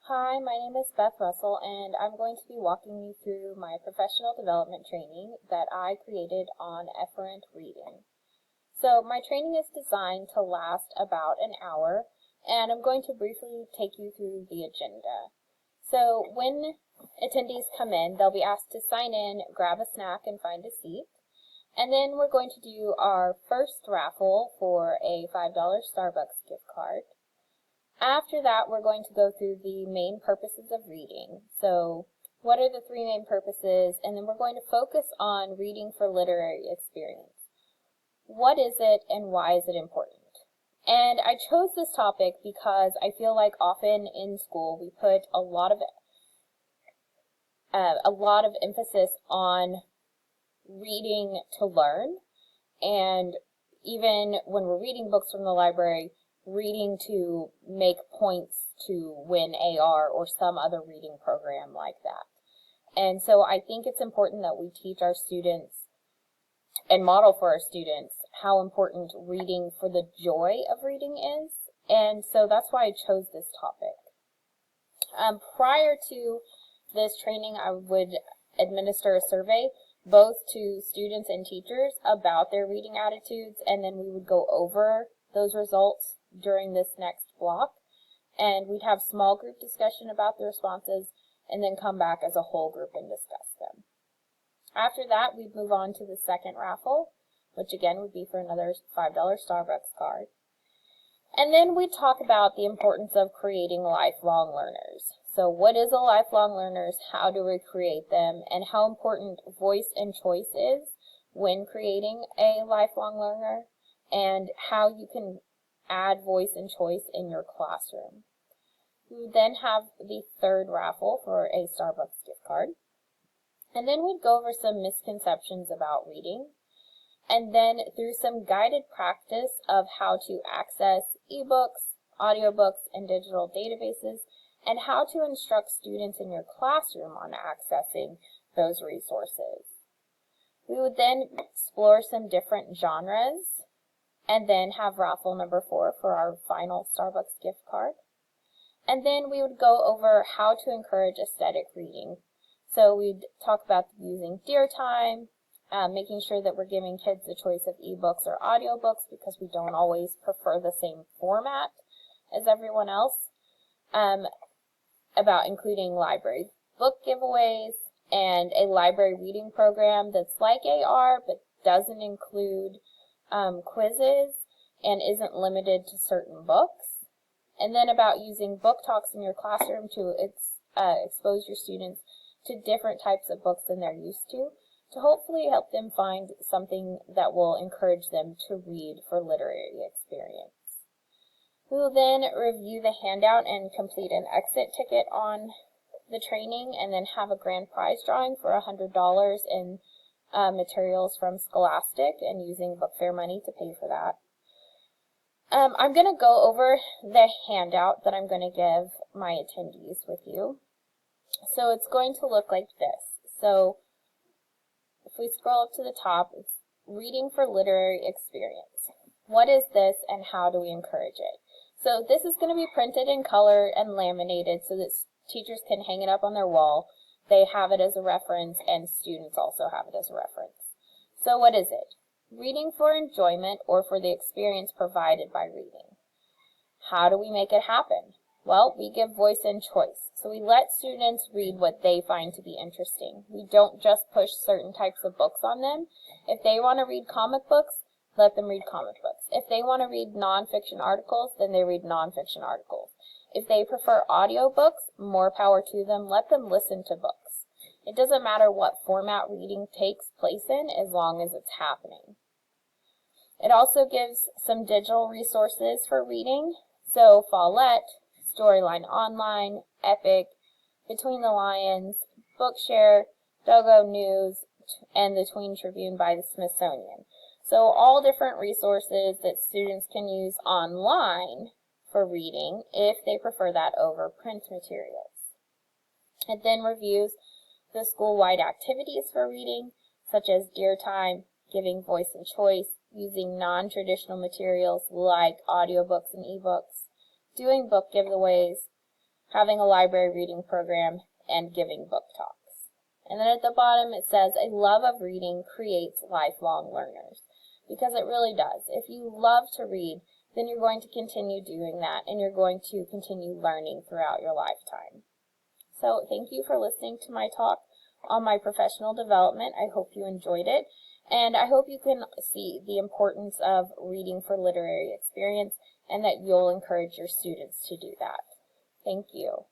Hi, my name is Beth Russell, and I'm going to be walking you through my professional development training that I created on efferent reading. So my training is designed to last about an hour, and I'm going to briefly take you through the agenda. So when attendees come in, they'll be asked to sign in, grab a snack, and find a seat. And then we're going to do our first raffle for a $5 Starbucks gift card. After that, we're going to go through the main purposes of reading. So what are the three main purposes? And then we're going to focus on reading for literary experience. What is it and why is it important? And I chose this topic because I feel like often in school we put a lot of emphasis on reading to learn, and even when we're reading books from the library, reading to make points to win AR or some other reading program like that. And so I think it's important that we teach our students and model for our students how important reading for the joy of reading is. And so that's why I chose this topic. Prior to this training, I would administer a survey both to students and teachers about their reading attitudes, and then we would go over those results during this next block, and we'd have small group discussion about the responses and then come back as a whole group and discuss them. After that, we'd move on to the second raffle, which again would be for another $5 Starbucks card. And then we'd talk about the importance of creating lifelong learners. So what is a lifelong learner, how do we create them, and how important voice and choice is when creating a lifelong learner, and how you can add voice and choice in your classroom. We would then have the third raffle for a Starbucks gift card. And then we'd go over some misconceptions about reading, and then through some guided practice of how to access ebooks, audiobooks, and digital databases, and how to instruct students in your classroom on accessing those resources. We would then explore some different genres, and then have raffle number 4 for our final Starbucks gift card. And then we would go over how to encourage aesthetic reading. So we'd talk about using dear time, making sure that we're giving kids the choice of ebooks or audiobooks because we don't always prefer the same format as everyone else, about including library book giveaways and a library reading program that's like AR but doesn't include quizzes and isn't limited to certain books. And then about using book talks in your classroom to expose your students to different types of books than they're used to hopefully help them find something that will encourage them to read for literary experience. We will then review the handout and complete an exit ticket on the training, and then have a grand prize drawing for $100 in materials from Scholastic, and using book fair money to pay for that. I'm going to go over the handout that I'm going to give my attendees with you. So it's going to look like this. So if we scroll up to the top, it's reading for literary experience. What is this and how do we encourage it? So this is going to be printed in color and laminated so that teachers can hang it up on their wall. They have it as a reference, and students also have it as a reference. So what is it? Reading for enjoyment or for the experience provided by reading. How do we make it happen? Well, we give voice and choice. So we let students read what they find to be interesting. We don't just push certain types of books on them. If they want to read comic books, let them read comic books. If they want to read nonfiction articles, then they read nonfiction articles. If they prefer audiobooks, more power to them. Let them listen to books. It doesn't matter what format reading takes place in as long as it's happening. It also gives some digital resources for reading. So Follett, Storyline Online, Epic, Between the Lions, Bookshare, Dogo News, and the Tween Tribune by the Smithsonian. So all different resources that students can use online for reading if they prefer that over print materials. It then reviews the school-wide activities for reading, such as dear time, giving voice and choice, using non-traditional materials like audiobooks and ebooks, doing book giveaways, having a library reading program, and giving book talks. And then at the bottom it says, a love of reading creates lifelong learners. Because it really does. If you love to read, then you're going to continue doing that, and you're going to continue learning throughout your lifetime. So thank you for listening to my talk on my professional development. I hope you enjoyed it, and I hope you can see the importance of reading for literary experience and that you'll encourage your students to do that. Thank you.